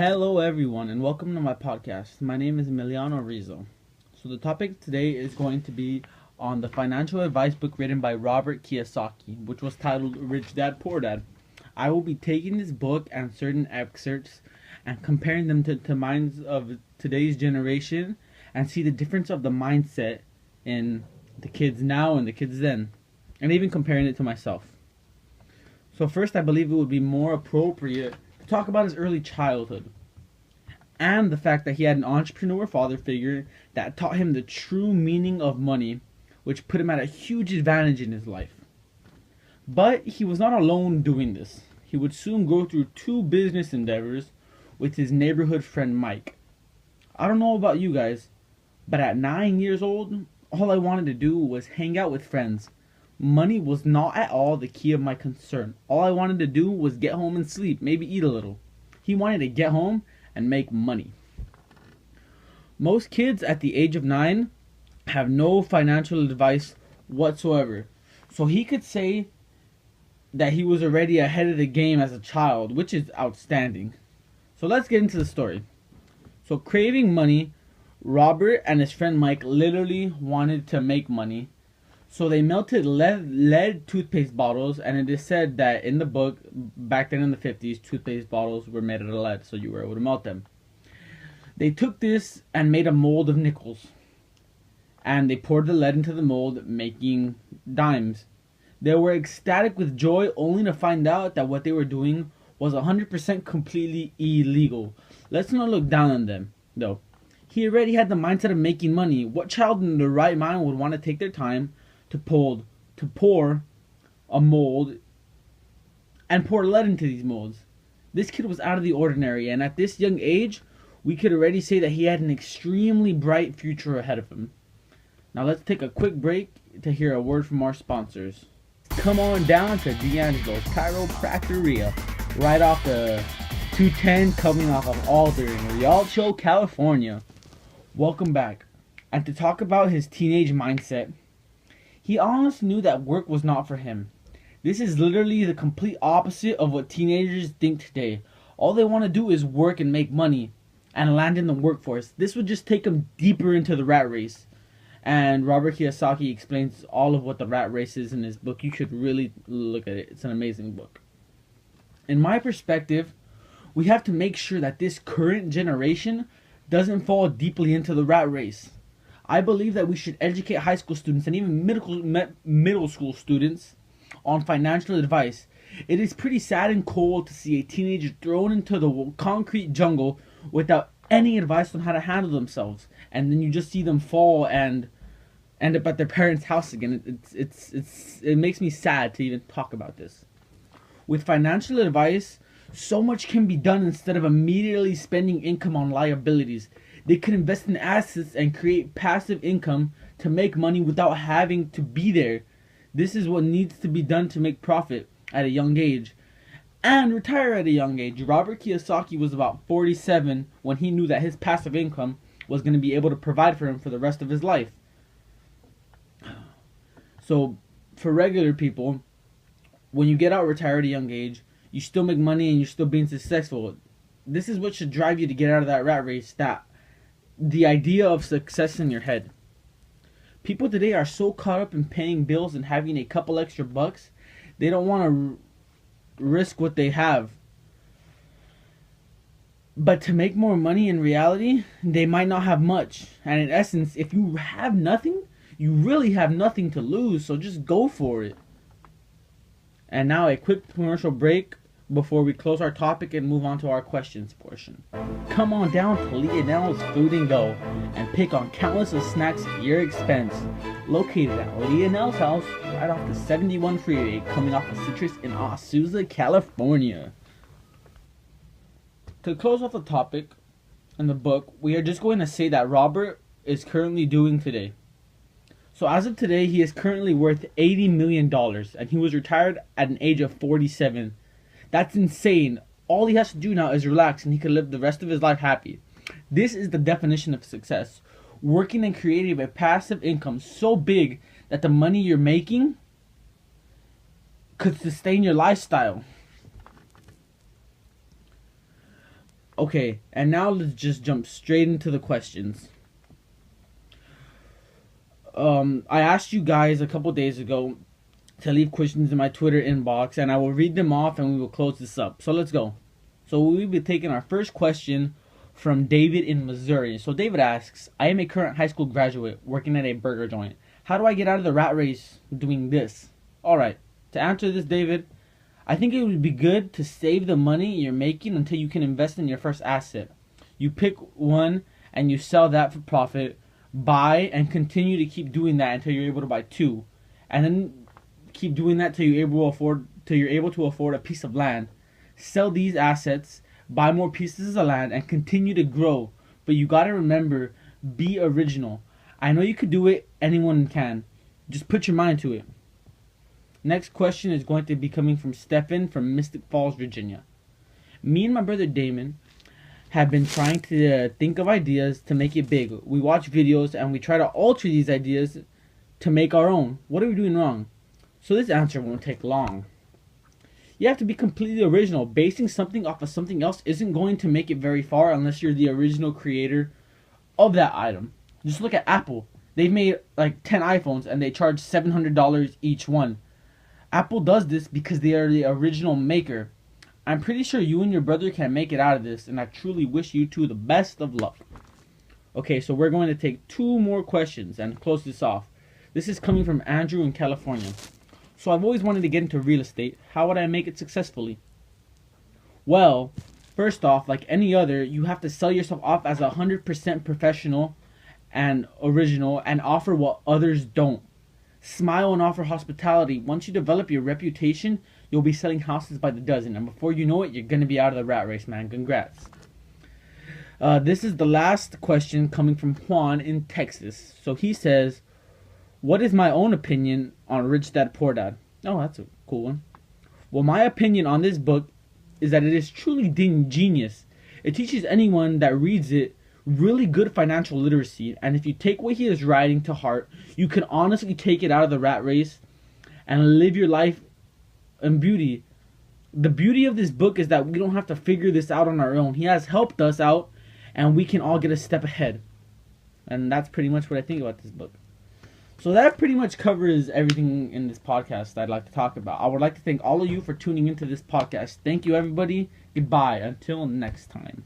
Hello, everyone, and welcome to my podcast. My name is Emiliano Rizzo. So, the topic today is going to be on the financial advice book written by Robert Kiyosaki, which was titled Rich Dad, Poor Dad. I will be taking this book and certain excerpts and comparing them to minds of today's generation and see the difference of the mindset in the kids now and the kids then, and even comparing it to myself. So, first, I believe it would be more appropriate to talk about his early childhood and the fact that he had an entrepreneur father figure that taught him the true meaning of money, which put him at a huge advantage in his life. But he was not alone doing this. He would soon go through two business endeavors with his neighborhood friend Mike. I don't know about you guys, but at 9 years old, all I wanted to do was hang out with friends. Money was not at all the key of my concern. All I wanted to do was get home and sleep, maybe eat a little. He wanted to get home and make money. Most kids at the age of 9 have no financial advice whatsoever. So he could say that he was already ahead of the game as a child, which is outstanding. So let's get into the story. So craving money, Robert and his friend Mike literally wanted to make money. So they melted lead toothpaste bottles, and it is said that in the book, back then in the 50s, toothpaste bottles were made out of lead, so you were able to melt them. They took this and made a mold of nickels, and they poured the lead into the mold, making dimes. They were ecstatic with joy, only to find out that what they were doing was 100% completely illegal. Let's not look down on them, though. He already had the mindset of making money. What child in their right mind would want to take their time to pour a mold and pour lead into these molds? This kid was out of the ordinary, and at this young age, we could already say that he had an extremely bright future ahead of him. Now let's take a quick break to hear a word from our sponsors. Come on down to D'Angelo's Chiropractoria, right off the 210 coming off of Alder in Rialto, California. Welcome back. And to talk about his teenage mindset, he honestly knew that work was not for him. This is literally the complete opposite of what teenagers think today. All they want to do is work and make money and land in the workforce. This would just take them deeper into the rat race. And Robert Kiyosaki explains all of what the rat race is in his book. You should really look at it. It's an amazing book. In my perspective, we have to make sure that this current generation doesn't fall deeply into the rat race. I believe that we should educate high school students and even middle school students on financial advice. It is pretty sad and cold to see a teenager thrown into the concrete jungle without any advice on how to handle themselves, and then you just see them fall and end up at their parents' house again. It makes me sad to even talk about this. With financial advice, so much can be done instead of immediately spending income on liabilities. They could invest in assets and create passive income to make money without having to be there. This is what needs to be done to make profit at a young age and retire at a young age. Robert Kiyosaki was about 47 when he knew that his passive income was going to be able to provide for him for the rest of his life. So for regular people, when you get out retired at a young age, you still make money and you're still being successful. This is what should drive you to get out of that rat race, that the idea of success in your head. People today are so caught up in paying bills and having a couple extra bucks, they don't want to risk what they have. But to make more money in reality, they might not have much. And in essence, if you have nothing, you really have nothing to lose, so just go for it. And now a quick commercial break before we close our topic and move on to our questions portion. Come on down to Leonel's Food and Go and pick on countless of snacks at your expense. Located at Leonel's house right off the 71 freeway coming off of Citrus in Azusa, California. To close off the topic in the book, we are just going to say that Robert is currently doing today. So as of today, he is currently worth $80 million and he was retired at an age of 47. That's insane. All he has to do now is relax and he can live the rest of his life happy. This is the definition of success. Working and creating a passive income so big that the money you're making could sustain your lifestyle. Okay, and now let's just jump straight into the questions. I asked you guys a couple days ago to leave questions in my Twitter inbox, and I will read them off and we will close this up. So let's go. So we'll be taking our first question from David in Missouri. So David asks, I am a current high school graduate working at a burger joint. How do I get out of the rat race doing this? Alright, to answer this, David, I think it would be good to save the money you're making until you can invest in your first asset. You pick one and you sell that for profit, buy and continue to keep doing that until you're able to buy two. And then keep doing that till you're able to afford a piece of land. Sell these assets, buy more pieces of land, and continue to grow. But you gotta remember, be original. I know you could do it, anyone can. Just put your mind to it. Next question is going to be coming from Stephen from Mystic Falls, Virginia. Me and my brother Damon have been trying to think of ideas to make it big. We watch videos and we try to alter these ideas to make our own. What are we doing wrong? So this answer won't take long. You have to be completely original. Basing something off of something else isn't going to make it very far unless you're the original creator of that item. Just look at Apple. They've made like 10 iPhones and they charge $700 each one. Apple does this because they are the original maker. I'm pretty sure you and your brother can make it out of this, and I truly wish you two the best of luck. Okay, so we're going to take two more questions and close this off. This is coming from Andrew in California. So I've always wanted to get into real estate. How would I make it successfully? Well, first off, like any other, you have to sell yourself off as 100% professional and original and offer what others don't. Smile and offer hospitality. Once you develop your reputation, you'll be selling houses by the dozen. And before you know it, you're going to be out of the rat race, man. Congrats. This is the last question coming from Juan in Texas. So he says, what is my own opinion on Rich Dad Poor Dad? Oh, that's a cool one. Well, my opinion on this book is that it is truly genius. It teaches anyone that reads it really good financial literacy, and if you take what he is writing to heart, you can honestly take it out of the rat race and live your life in beauty. The beauty of this book is that we don't have to figure this out on our own. He has helped us out, and we can all get a step ahead. And that's pretty much what I think about this book. So that pretty much covers everything in this podcast that I'd like to talk about. I would like to thank all of you for tuning into this podcast. Thank you, everybody. Goodbye. Until next time.